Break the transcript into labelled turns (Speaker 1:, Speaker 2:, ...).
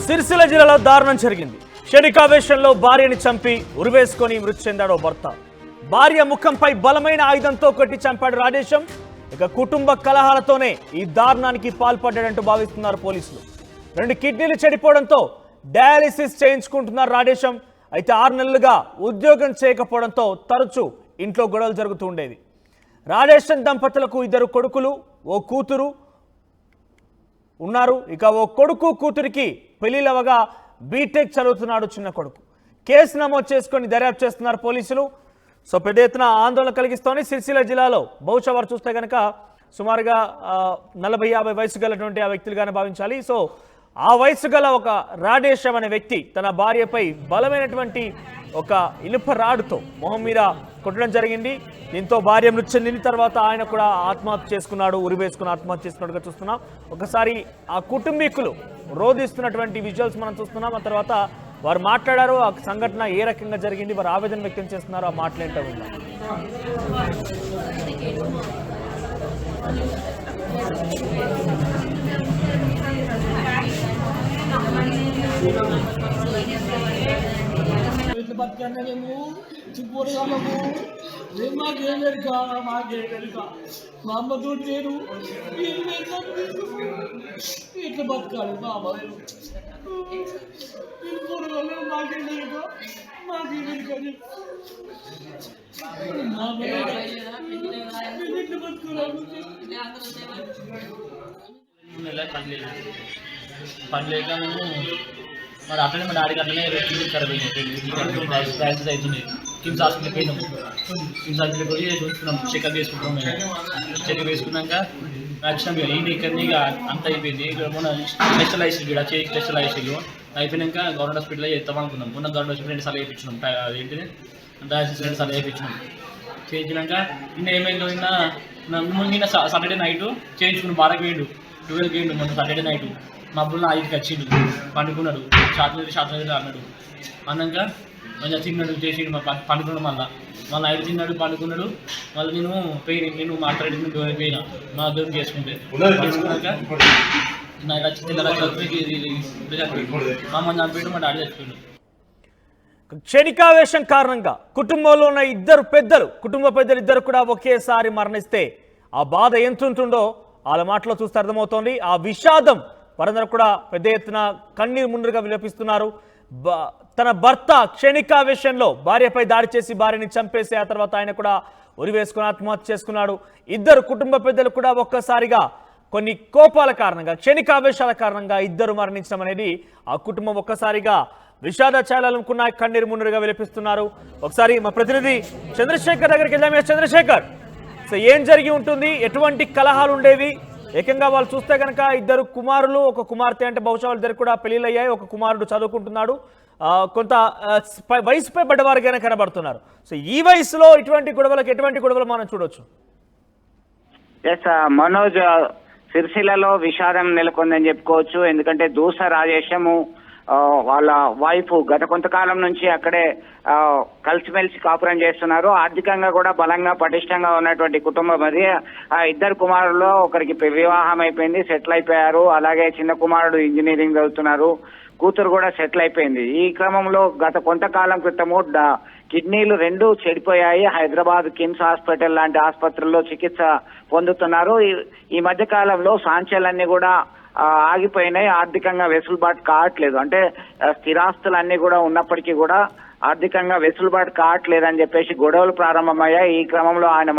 Speaker 1: సిరిసిల్ల జిల్లాలో దారుణం జరిగింది. క్షణికావేశంలో భార్యని చంపి ఉరివేసుకొని మృతి చెందాడు భర్త. భార్య ముఖంపై బలమైన ఆయుధంతో కొట్టి చంపాడు రాజేశం. ఇక కుటుంబ కలహాలతోనే ఈ దారుణానికి పాల్పడ్డాడంటూ భావిస్తున్నారు పోలీసులు. 2 కిడ్నీలు చెడిపోవడంతో డయాలిసిస్ చేయించుకుంటున్నారు రాజేశం. అయితే 6 నెలలుగా ఉద్యోగం చేయకపోవడంతో తరచూ ఇంట్లో గొడవలు జరుగుతూ ఉండేది. రాజేశం దంపతులకు 2 కొడుకులు, ఓ కూతురు ఉన్నారు. ఇక ఓ కొడుకు కూతురికి పెళ్లిలవగా బీటెక్ చదువుతున్నాడు చిన్న కొడుకు. కేసు నమోదు చేసుకొని దర్యాప్తు చేస్తున్నారు పోలీసులు. సో పెద్ద ఎత్తున ఆందోళన కలిగిస్తోంది సిరిసిల్ల జిల్లాలో. బహుశా వారు చూస్తే కనుక సుమారుగా 40-50 వయసు గలటువంటి ఆ వ్యక్తులుగానే భావించాలి. సో ఆ వయసు గల ఒక రాజేశం అనే వ్యక్తి తన భార్యపై బలమైనటువంటి ఒక ఇనుప రాడుతో మొహం మీద కొట్టడం జరిగింది. దీంతో భార్య మృతి చెందిన తర్వాత ఆయన కూడా ఆత్మహత్య చేసుకున్నాడు, ఉరివేసుకుని ఆత్మహత్య చేసుకున్నట్టుగా చూస్తున్నాం. ఒకసారి ఆ కుటుంబీకులు రోధిస్తున్నటువంటి విజువల్స్ మనం చూస్తున్నాం. ఆ తర్వాత వారు మాట్లాడారు, ఆ సంఘటన ఏ రకంగా జరిగింది, వారు ఆవేదన వ్యక్తం చేస్తున్నారు, ఆ మాటలేంటో విన్నాం.
Speaker 2: బతకన్నాము చుపోరగాళ్ళము మాకేమెరుక మా అమ్మతో నేను ఎట్లా బతకాలి మా అమ్మ పోరగాళ్ళు మాకేమెరుక ఎట్లా బతకాలి.
Speaker 3: పని లేక మేము మరి అట్లనే మా డాడీకి అట్లనే ఖరాబ్ అయినాయి. డయాలసిస్ అవుతున్నాయి. కిమ్స్ హాస్పిటల్కి పోయినాము. కిమ్స్ హాస్పిటల్కి పోయి చూసుకున్నాం, చెకప్ చేసుకుంటాం. మేము చెకప్ వేసుకున్నాక వచ్చినాం. ఇక ఈయన ఇక్కడ ఇక అంత అయిపోయింది. ఇక్కడ మొన్న టెస్టులు వేసి ఇక్కడ చేసి టెస్టులు వేసి అయిపోయినాక గవర్నమెంట్ హాస్పిటల్లో చేస్తాం అనుకున్నాం. మొన్న గవర్నమెంట్ హాస్పిటల్ 2 సార్లు వేయించినాం. అదేంటిది డయాలసిస్ 2 సార్లు వేయించినాం. చేయించినాక నిన్న ఏమైందో నిన్న సాటర్డే నైట్ చేయించుకున్నాం. 12కి వేయండు, 12కి వేయండు. మొన్న సాటర్డే నైట్ మా అబ్బుల్లో 5కి వచ్చిండు, పండుకున్నాడు. షార్ట్ అన్నాడు. అన్నాక మంచిగా తిన్నాడు, చేసిండు. పండుకున్నాడు. మళ్ళీ 5 తిన్నాడు, పండుకున్నాడు. మళ్ళీ నేను మాట్లాడి పోయినా మా ఉద్యోగం చేసుకున్నాక నాకు వచ్చి మా అమ్మ చంపాడు, మా డాడీ చచ్చిపోయాడు.
Speaker 1: క్షణికావేశం కారణంగా కుటుంబంలో ఉన్న కుటుంబ పెద్దలు ఇద్దరు కూడా ఒకేసారి మరణిస్తే ఆ బాధ ఎంత ఉంటుందో వాళ్ళ మాటలో చూస్తే అర్థమవుతోంది. ఆ విషాదం వారందరూ కూడా పెద్ద ఎత్తున కన్నీరు ముందుగా విలపిస్తున్నారు. తన భర్త క్షణికావేశంలో భార్యపై దాడి చేసి భార్యని చంపేసి ఆ తర్వాత ఆయన కూడా ఉరివేసుకుని ఆత్మహత్య చేసుకున్నాడు. 2 కుటుంబ పెద్దలు కూడా ఒక్కసారిగా కొన్ని కోపాల కారణంగా, క్షణికావేశాల కారణంగా 2 మరణించడం అనేది ఆ కుటుంబం ఒక్కసారిగా విషాద ఛాయలనుకున్న కన్నీరు ముందుగా విలపిస్తున్నారు. ఒకసారి మా ప్రతినిధి చంద్రశేఖర్ దగ్గరికి వెళ్దాం. చంద్రశేఖర్, సో ఏం జరిగి ఉంటుంది, ఎటువంటి కలహాలు ఉండేవి? ఏకంగా వాళ్ళు చూస్తే కనుక 2 కుమారులు, ఒక కుమార్తె, అంటే బహుశా వాళ్ళిద్దరు కూడా పెళ్లిళ్ళు అయ్యాయి. ఒక కుమారుడు చదువుకుంటున్నాడు, కొంత వయసుపై పడ్డవారుగానే కనబడుతున్నారు. సో ఈ వయసులో ఎటువంటి గొడవలు మనం చూడొచ్చు?
Speaker 4: మనోజ్, సిరిసిల్లలో విషాదం నెలకొందని చెప్పుకోవచ్చు. ఎందుకంటే దూస రాజేశము వాళ్ళ వైఫ్ గత కొంతకాలం నుంచి అక్కడే కలిసిమెలిసి కాపురం చేస్తున్నారు. ఆర్థికంగా కూడా బలంగా పటిష్టంగా ఉన్నటువంటి కుటుంబం అది. ఆ 2 కుమారుల్లో ఒకరికి వివాహం అయిపోయింది, సెటిల్ అయిపోయారు. అలాగే చిన్న కుమారుడు ఇంజనీరింగ్ చదువుతున్నారు, కూతురు కూడా సెటిల్ అయిపోయింది. ఈ క్రమంలో గత కొంతకాలం క్రితము కిడ్నీలు 2 చెడిపోయాయి. హైదరాబాద్ కిమ్స్ హాస్పిటల్ లాంటి ఆసుపత్రుల్లో చికిత్స పొందుతున్నారు. ఈ మధ్య కాలంలో సాంఖ్యాలన్నీ కూడా ఆగిపోయినాయి. ఆర్థికంగా వెసులుబాటు కావట్లేదు. అంటే స్థిరాస్తులన్నీ కూడా ఉన్నప్పటికీ కూడా ఆర్థికంగా వెసులుబాటు కావట్లేదని చెప్పేసి గొడవలు ప్రారంభమయ్యాయి. ఈ క్రమంలో ఆయన